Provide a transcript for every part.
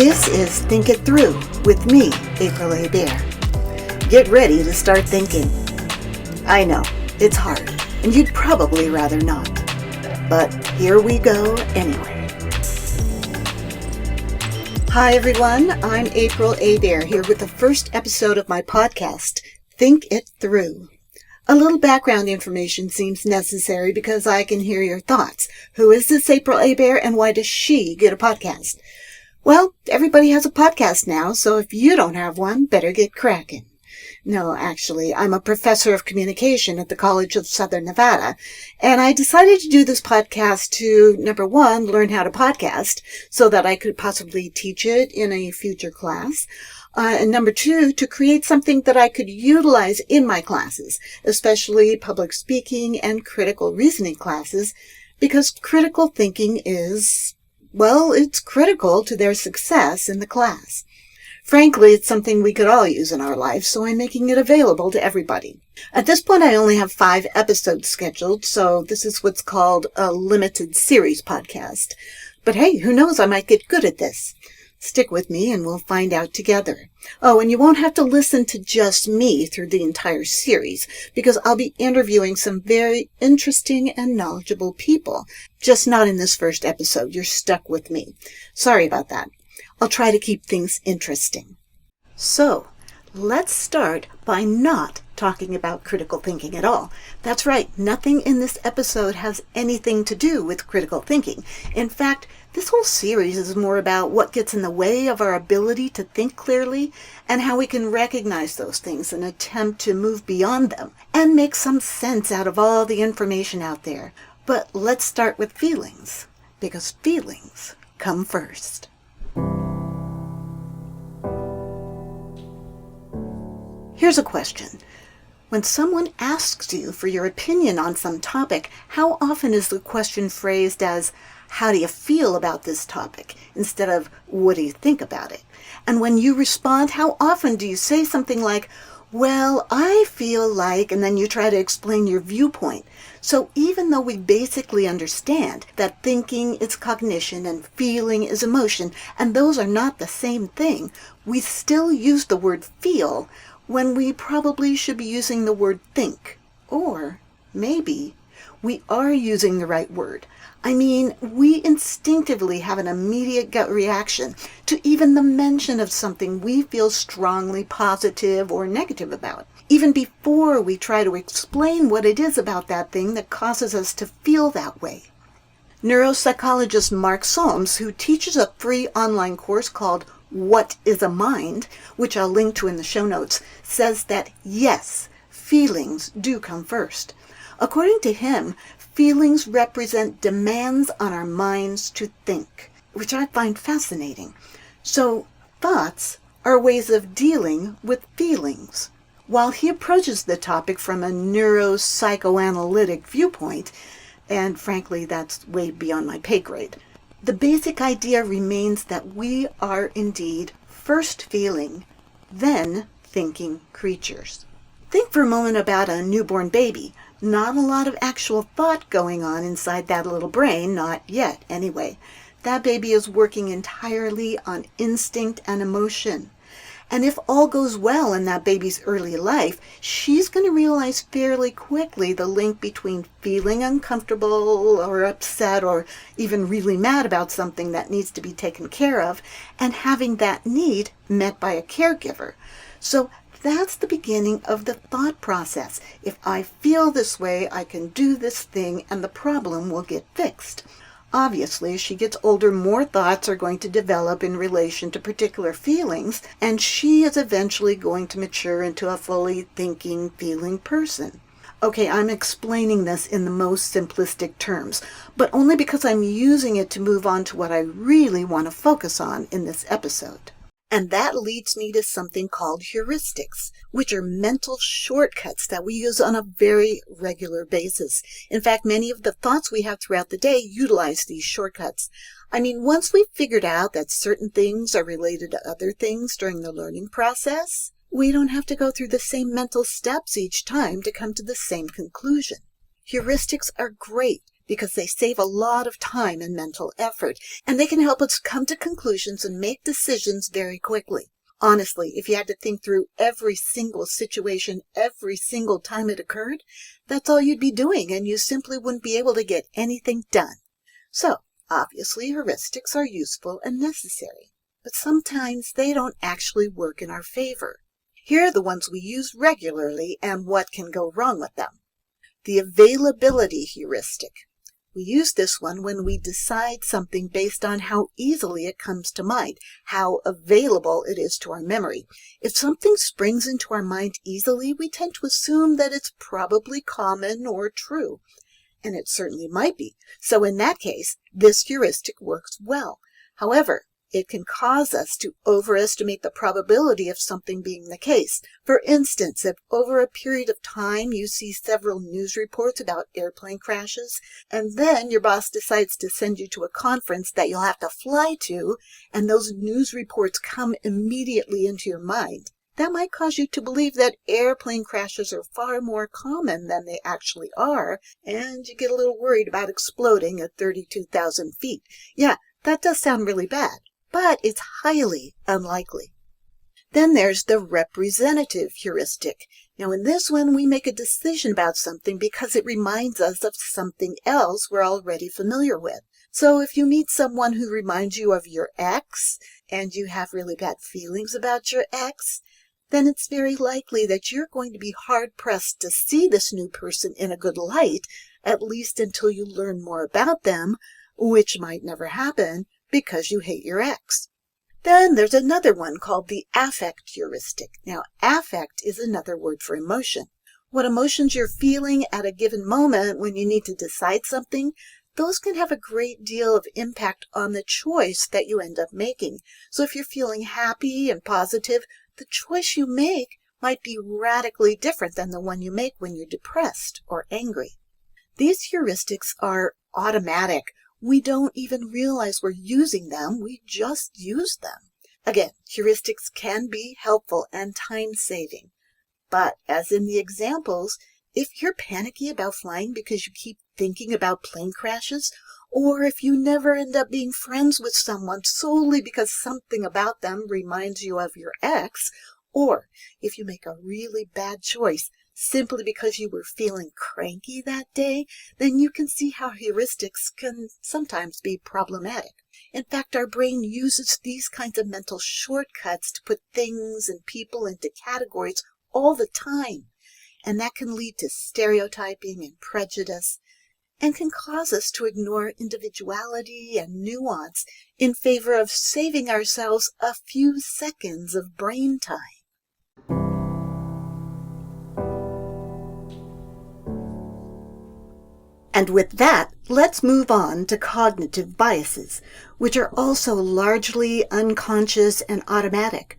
This is Think It Through with me, April A. Bear. Get ready to start thinking. I know, it's hard, and you'd probably rather not. But here we go anyway. Hi everyone, I'm April A. Bear here with the first episode of my podcast, Think It Through. A little background information seems necessary because I can hear your thoughts. Who is this April A. Bear and why does she get a podcast? Well, everybody has a podcast now, so if you don't have one, better get cracking. No, actually, I'm a professor of communication at the College of Southern Nevada, and I decided to do this podcast to, number one, learn how to podcast so that I could possibly teach it in a future class, and number two, to create something that I could utilize in my classes, especially public speaking and critical reasoning classes, because critical thinking is, well, it's critical to their success in the class. Frankly, it's something we could all use in our lives, so I'm making it available to everybody. At this point, I only have 5 episodes scheduled, so this is what's called a limited series podcast. But hey, who knows, I might get good at this. Stick with me and we'll find out together. Oh, and you won't have to listen to just me through the entire series, because I'll be interviewing some very interesting and knowledgeable people. Just not in this first episode. You're stuck with me. Sorry about that. I'll try to keep things interesting. So, let's start by not talking about critical thinking at all. That's right, nothing in this episode has anything to do with critical thinking. In fact, this whole series is more about what gets in the way of our ability to think clearly and how we can recognize those things and attempt to move beyond them and make some sense out of all the information out there. But let's start with feelings, because feelings come first. Here's a question. When someone asks you for your opinion on some topic, how often is the question phrased as, how do you feel about this topic, instead of, what do you think about it? And when you respond, how often do you say something like, well, I feel like, and then you try to explain your viewpoint. So even though we basically understand that thinking is cognition and feeling is emotion, and those are not the same thing, we still use the word feel when we probably should be using the word think. Or maybe we are using the right word. I mean, we instinctively have an immediate gut reaction to even the mention of something we feel strongly positive or negative about, even before we try to explain what it is about that thing that causes us to feel that way. Neuropsychologist Mark Solms, who teaches a free online course called What is a Mind, which I'll link to in the show notes, says that yes, feelings do come first. According to him, feelings represent demands on our minds to think, which I find fascinating. So, thoughts are ways of dealing with feelings. While he approaches the topic from a neuropsychoanalytic viewpoint, and frankly, that's way beyond my pay grade, the basic idea remains that we are indeed first feeling, then thinking creatures. Think for a moment about a newborn baby. Not a lot of actual thought going on inside that little brain, not yet anyway. That baby is working entirely on instinct and emotion. And if all goes well in that baby's early life, she's going to realize fairly quickly the link between feeling uncomfortable or upset or even really mad about something that needs to be taken care of and having that need met by a caregiver. So that's the beginning of the thought process. If I feel this way, I can do this thing and the problem will get fixed. Obviously, as she gets older, more thoughts are going to develop in relation to particular feelings, and she is eventually going to mature into a fully thinking, feeling person. Okay, I'm explaining this in the most simplistic terms, but only because I'm using it to move on to what I really want to focus on in this episode. And that leads me to something called heuristics, which are mental shortcuts that we use on a very regular basis. In fact, many of the thoughts we have throughout the day utilize these shortcuts. I mean, once we've figured out that certain things are related to other things during the learning process, we don't have to go through the same mental steps each time to come to the same conclusion. Heuristics are great because they save a lot of time and mental effort, and they can help us come to conclusions and make decisions very quickly. Honestly, if you had to think through every single situation every single time it occurred, that's all you'd be doing, and you simply wouldn't be able to get anything done. So, obviously, heuristics are useful and necessary, but sometimes they don't actually work in our favor. Here are the ones we use regularly and what can go wrong with them. The availability heuristic. We use this one when we decide something based on how easily it comes to mind, how available it is to our memory. If something springs into our mind easily, we tend to assume that it's probably common or true. And it certainly might be. So in that case, this heuristic works well. However, it can cause us to overestimate the probability of something being the case. For instance, if over a period of time you see several news reports about airplane crashes, and then your boss decides to send you to a conference that you'll have to fly to, and those news reports come immediately into your mind, that might cause you to believe that airplane crashes are far more common than they actually are, and you get a little worried about exploding at 32,000 feet. Yeah, that does sound really bad, but it's highly unlikely. Then there's the representative heuristic. Now in this one, we make a decision about something because it reminds us of something else we're already familiar with. So if you meet someone who reminds you of your ex, and you have really bad feelings about your ex, then it's very likely that you're going to be hard-pressed to see this new person in a good light, at least until you learn more about them, which might never happen because you hate your ex. Then there's another one called the affect heuristic. Now, affect is another word for emotion. What emotions you're feeling at a given moment when you need to decide something, those can have a great deal of impact on the choice that you end up making. So if you're feeling happy and positive, the choice you make might be radically different than the one you make when you're depressed or angry. These heuristics are automatic. We don't even realize we're using them, we just use them. Again, heuristics can be helpful and time-saving. But as in the examples, if you're panicky about flying because you keep thinking about plane crashes, or if you never end up being friends with someone solely because something about them reminds you of your ex, or if you make a really bad choice simply because you were feeling cranky that day, then you can see how heuristics can sometimes be problematic. In fact, our brain uses these kinds of mental shortcuts to put things and people into categories all the time, and that can lead to stereotyping and prejudice, and can cause us to ignore individuality and nuance in favor of saving ourselves a few seconds of brain time. And with that, let's move on to cognitive biases, which are also largely unconscious and automatic.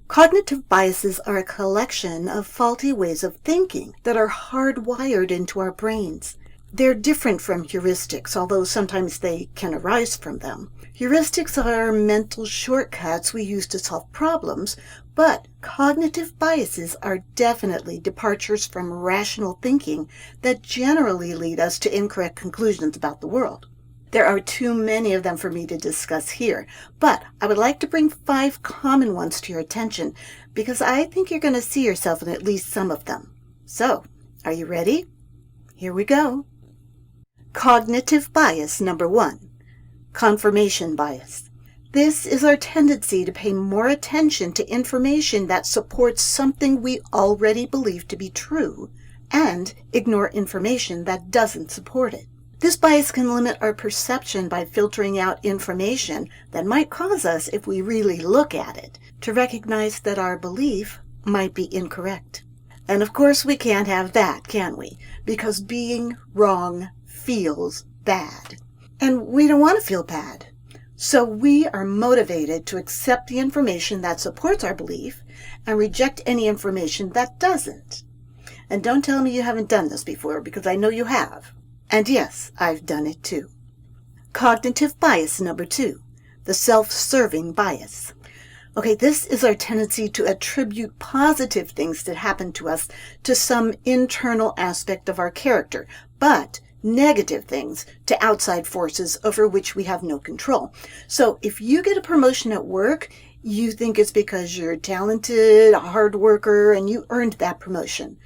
Cognitive biases are a collection of faulty ways of thinking that are hardwired into our brains. They're different from heuristics, although sometimes they can arise from them. Heuristics are mental shortcuts we use to solve problems, but cognitive biases are definitely departures from rational thinking that generally lead us to incorrect conclusions about the world. There are too many of them for me to discuss here, but I would like to bring 5 common ones to your attention because I think you're going to see yourself in at least some of them. So, are you ready? Here we go. Cognitive bias number 1, confirmation bias. This is our tendency to pay more attention to information that supports something we already believe to be true and ignore information that doesn't support it. This bias can limit our perception by filtering out information that might cause us, if we really look at it, to recognize that our belief might be incorrect. And of course we can't have that, can we? Because being wrong feels bad. And we don't want to feel bad. So we are motivated to accept the information that supports our belief and reject any information that doesn't. And don't tell me you haven't done this before, because I know you have. And yes, I've done it too. Cognitive bias number 2, the self-serving bias. Okay, this is our tendency to attribute positive things that happen to us to some internal aspect of our character, but negative things to outside forces over which we have no control. So if you get a promotion at work, you think it's because you're talented, a hard worker, and you earned that promotion.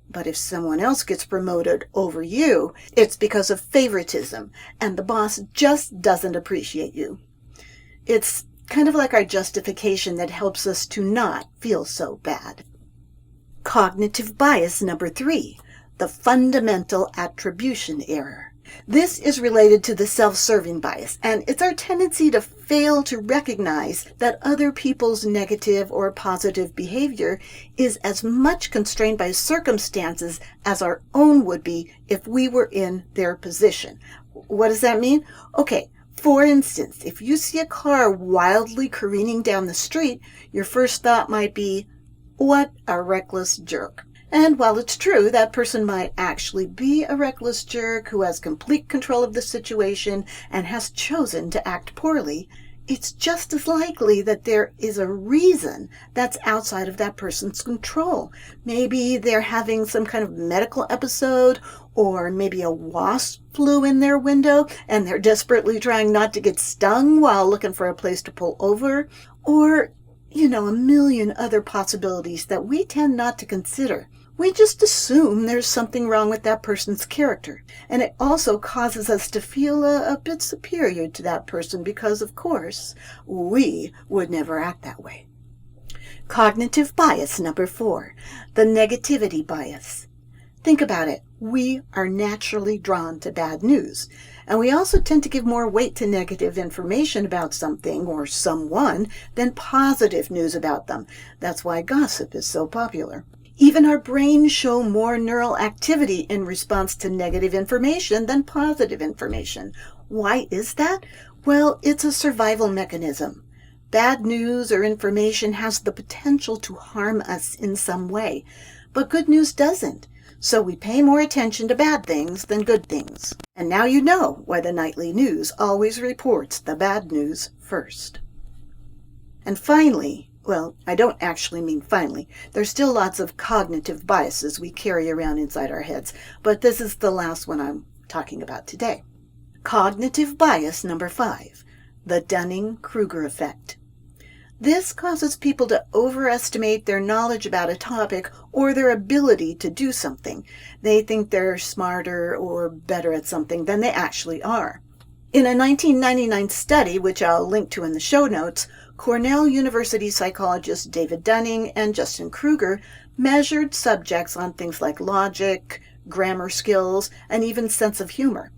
But if someone else gets promoted over you, it's because of favoritism, and the boss just doesn't appreciate you. It's kind of like our justification that helps us to not feel so bad. Cognitive bias number 3, the fundamental attribution error. This is related to the self-serving bias, and it's our tendency to fail to recognize that other people's negative or positive behavior is as much constrained by circumstances as our own would be if we were in their position. What does that mean? Okay, for instance, if you see a car wildly careening down the street, your first thought might be, "What a reckless jerk." And while it's true that person might actually be a reckless jerk who has complete control of the situation and has chosen to act poorly, it's just as likely that there is a reason that's outside of that person's control. Maybe they're having some kind of medical episode, or maybe a wasp flew in their window and they're desperately trying not to get stung while looking for a place to pull over, or a million other possibilities that we tend not to consider. We just assume there's something wrong with that person's character. And it also causes us to feel a bit superior to that person because, of course, we would never act that way. Cognitive bias number 4, the negativity bias. Think about it. We are naturally drawn to bad news, and we also tend to give more weight to negative information about something or someone than positive news about them. That's why gossip is so popular. Even our brains show more neural activity in response to negative information than positive information. Why is that? Well, it's a survival mechanism. Bad news or information has the potential to harm us in some way, but good news doesn't. So we pay more attention to bad things than good things. And now you know why the nightly news always reports the bad news first. And finally, well, I don't actually mean finally, there's still lots of cognitive biases we carry around inside our heads, but this is the last one I'm talking about today. Cognitive bias number 5, the Dunning-Kruger effect. This causes people to overestimate their knowledge about a topic or their ability to do something. They think they're smarter or better at something than they actually are. In a 1999 study, which I'll link to in the show notes, Cornell University psychologists David Dunning and Justin Kruger measured subjects on things like logic, grammar skills, and even sense of humor.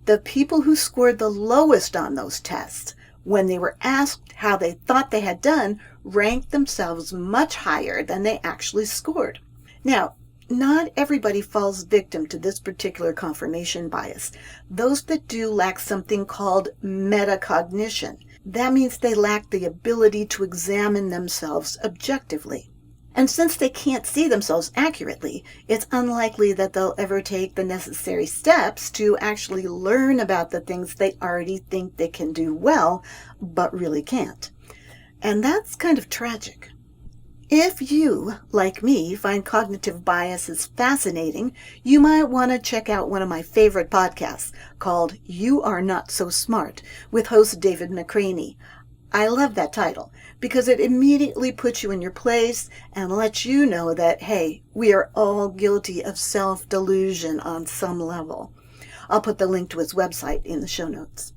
The people who scored the lowest on those tests, when they were asked how they thought they had done, ranked themselves much higher than they actually scored. Now, not everybody falls victim to this particular confirmation bias. Those that do lack something called metacognition. That means they lack the ability to examine themselves objectively. And since they can't see themselves accurately, it's unlikely that they'll ever take the necessary steps to actually learn about the things they already think they can do well, but really can't. And that's kind of tragic. If you, like me, find cognitive biases fascinating, you might want to check out one of my favorite podcasts called You Are Not So Smart with host David McCraney. I love that title because it immediately puts you in your place and lets you know that, hey, we are all guilty of self-delusion on some level. I'll put the link to his website in the show notes.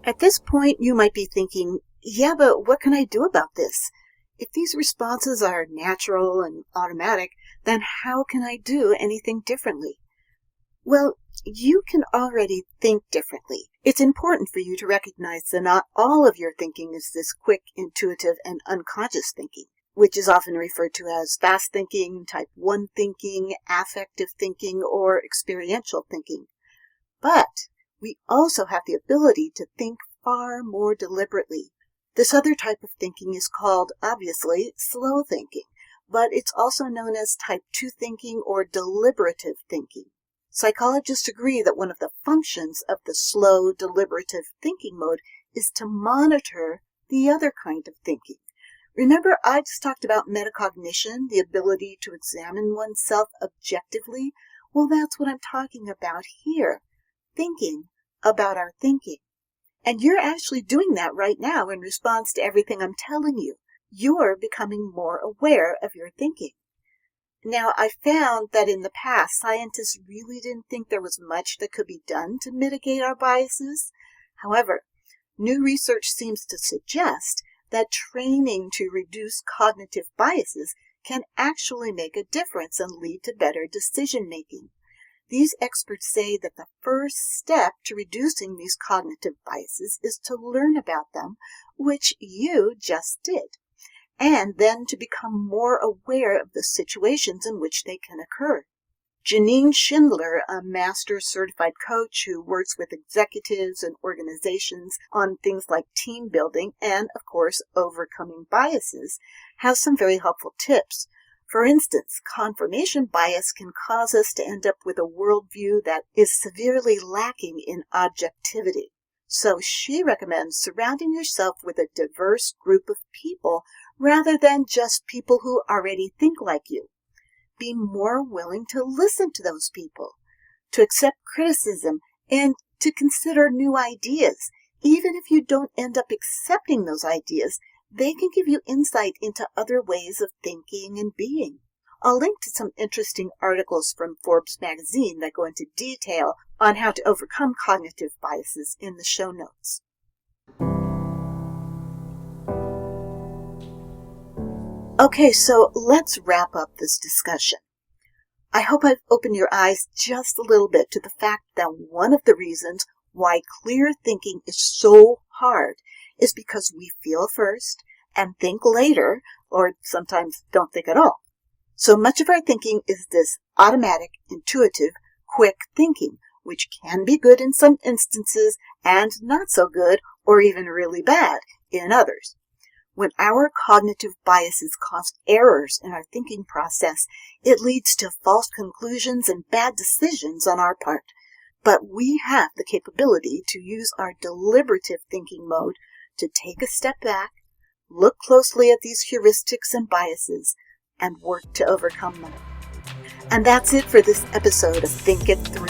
At this point, you might be thinking, yeah, but what can I do about this? If these responses are natural and automatic, then how can I do anything differently? Well, you can already think differently. It's important for you to recognize that not all of your thinking is this quick, intuitive, and unconscious thinking, which is often referred to as fast thinking, type 1 thinking, affective thinking, or experiential thinking. But we also have the ability to think far more deliberately. This other type of thinking is called, obviously, slow thinking, but it's also known as type 2 thinking or deliberative thinking. Psychologists agree that one of the functions of the slow, deliberative thinking mode is to monitor the other kind of thinking, Remember, I just talked about metacognition, the ability to examine oneself objectively? Well, that's what I'm talking about here. Thinking about our thinking. And you're actually doing that right now in response to everything I'm telling you. You're becoming more aware of your thinking. Now, I found that in the past, scientists really didn't think there was much that could be done to mitigate our biases. However, new research seems to suggest that training to reduce cognitive biases can actually make a difference and lead to better decision-making. These experts say that the first step to reducing these cognitive biases is to learn about them, which you just did, and then to become more aware of the situations in which they can occur. Janine Schindler, a master certified coach who works with executives and organizations on things like team building and, of course, overcoming biases, has some very helpful tips. For instance, confirmation bias can cause us to end up with a worldview that is severely lacking in objectivity. So she recommends surrounding yourself with a diverse group of people rather than just people who already think like you. Be more willing to listen to those people, to accept criticism, and to consider new ideas. Even if you don't end up accepting those ideas, they can give you insight into other ways of thinking and being. I'll link to some interesting articles from Forbes magazine that go into detail on how to overcome cognitive biases in the show notes. Okay, so let's wrap up this discussion. I hope I've opened your eyes just a little bit to the fact that one of the reasons why clear thinking is so hard is because we feel first and think later, or sometimes don't think at all. So much of our thinking is this automatic, intuitive, quick thinking, which can be good in some instances and not so good or even really bad in others. When our cognitive biases cause errors in our thinking process, it leads to false conclusions and bad decisions on our part. But we have the capability to use our deliberative thinking mode to take a step back, look closely at these heuristics and biases, and work to overcome them. And that's it for this episode of Think It Through.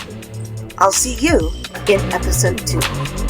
I'll see you in episode 2.